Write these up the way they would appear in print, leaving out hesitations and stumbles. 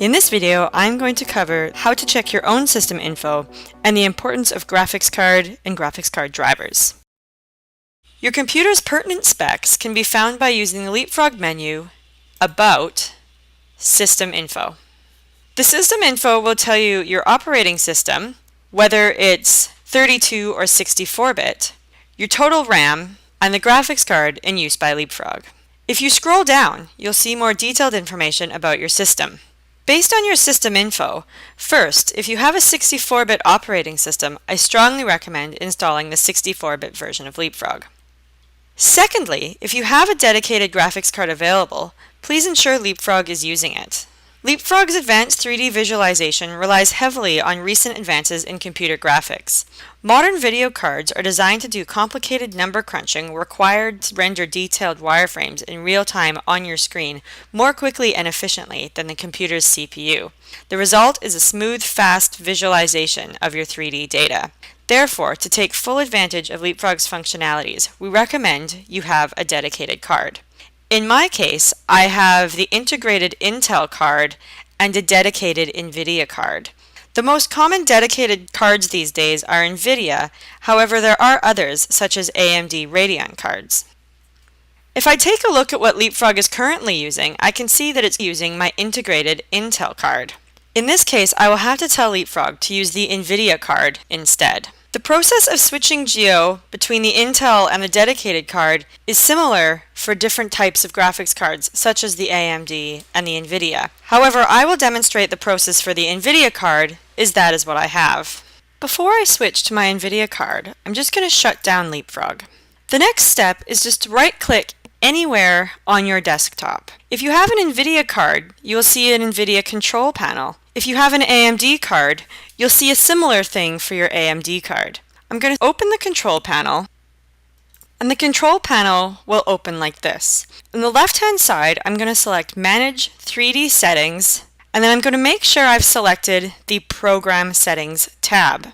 In this video, I'm going to cover how to check your own system info and the importance of graphics card and graphics card drivers. Your computer's pertinent specs can be found by using the Leapfrog menu, About, System Info. The system info will tell you your operating system, whether it's 32 or 64-bit, your total RAM, and the graphics card in use by Leapfrog. If you scroll down, you'll see more detailed information about your system. Based on your system info, first, if you have a 64-bit operating system, I strongly recommend installing the 64-bit version of Leapfrog. Secondly, if you have a dedicated graphics card available, please ensure Leapfrog is using it. Leapfrog's advanced 3D visualization relies heavily on recent advances in computer graphics. Modern video cards are designed to do complicated number crunching required to render detailed wireframes in real time on your screen more quickly and efficiently than the computer's CPU. The result is a smooth, fast visualization of your 3D data. Therefore, to take full advantage of Leapfrog's functionalities, we recommend you have a dedicated card. In my case, I have the integrated Intel card and a dedicated NVIDIA card. The most common dedicated cards these days are NVIDIA, however there are others such as AMD Radeon cards. If I take a look at what Leapfrog is currently using, I can see that it's using my integrated Intel card. In this case, I will have to tell Leapfrog to use the NVIDIA card instead. The process of switching GEO between the Intel and the dedicated card is similar for different types of graphics cards, such as the AMD and the NVIDIA. However, I will demonstrate the process for the NVIDIA card, as that is what I have. Before I switch to my NVIDIA card, I'm just going to shut down Leapfrog. The next step is just to right-click anywhere on your desktop. If you have an NVIDIA card, you will see an NVIDIA control panel. If you have an AMD card, you'll see a similar thing for your AMD card. I'm going to open the control panel, and the control panel will open like this. On the left-hand side, I'm going to select Manage 3D Settings, and then I'm going to make sure I've selected the Program Settings tab.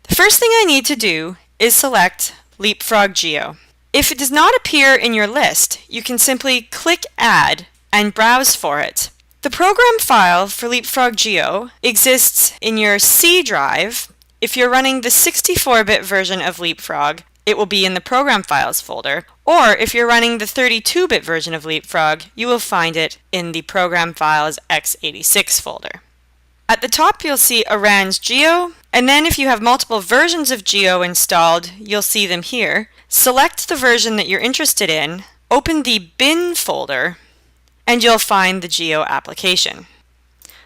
The first thing I need to do is select Leapfrog Geo. If it does not appear in your list, you can simply click Add and browse for it. The program file for Leapfrog Geo exists in your C drive. If you're running the 64-bit version of Leapfrog, it will be in the Program Files folder, or if you're running the 32-bit version of Leapfrog, you will find it in the Program Files x86 folder. At the top you'll see Aran's Geo, and then if you have multiple versions of Geo installed, you'll see them here. Select the version that you're interested in, open the bin folder, and you'll find the Geo application.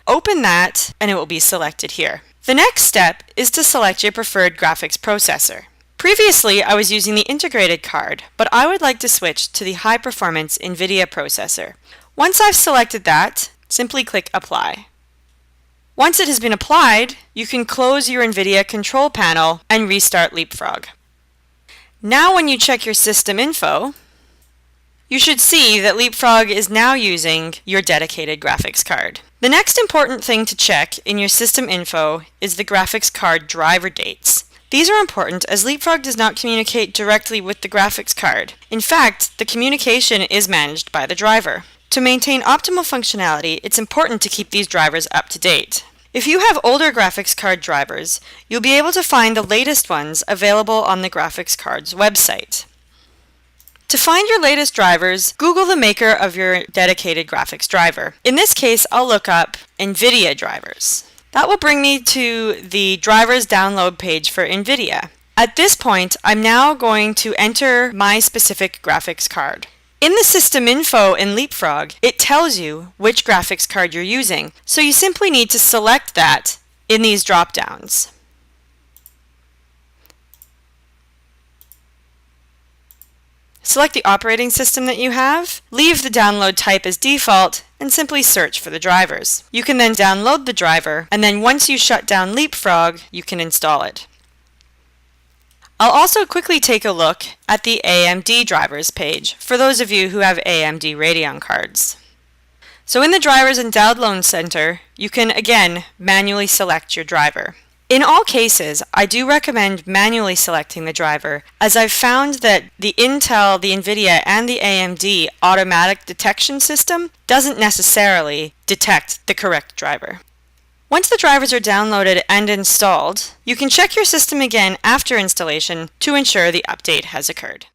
Open that, and it will be selected here. The next step is to select your preferred graphics processor. Previously, I was using the integrated card, but I would like to switch to the high-performance NVIDIA processor. Once I've selected that, simply click Apply. Once it has been applied, you can close your NVIDIA control panel and restart Leapfrog. Now when you check your system info, you should see that Leapfrog is now using your dedicated graphics card. The next important thing to check in your system info is the graphics card driver dates. These are important as Leapfrog does not communicate directly with the graphics card. In fact, the communication is managed by the driver. To maintain optimal functionality, it's important to keep these drivers up to date. If you have older graphics card drivers, you'll be able to find the latest ones available on the graphics card's website. To find your latest drivers, Google the maker of your dedicated graphics driver. In this case, I'll look up NVIDIA drivers. That will bring me to the drivers download page for NVIDIA. At this point, I'm now going to enter my specific graphics card. In the system info in Leapfrog, it tells you which graphics card you're using, so you simply need to select that in these drop-downs. Select the operating system that you have, leave the download type as default, and simply search for the drivers. You can then download the driver, and then once you shut down Leapfrog, you can install it. I'll also quickly take a look at the AMD drivers page for those of you who have AMD Radeon cards. So in the Drivers and Download Center, you can again manually select your driver. In all cases, I do recommend manually selecting the driver, as I've found that the Intel, the NVIDIA, and the AMD automatic detection system doesn't necessarily detect the correct driver. Once the drivers are downloaded and installed, you can check your system again after installation to ensure the update has occurred.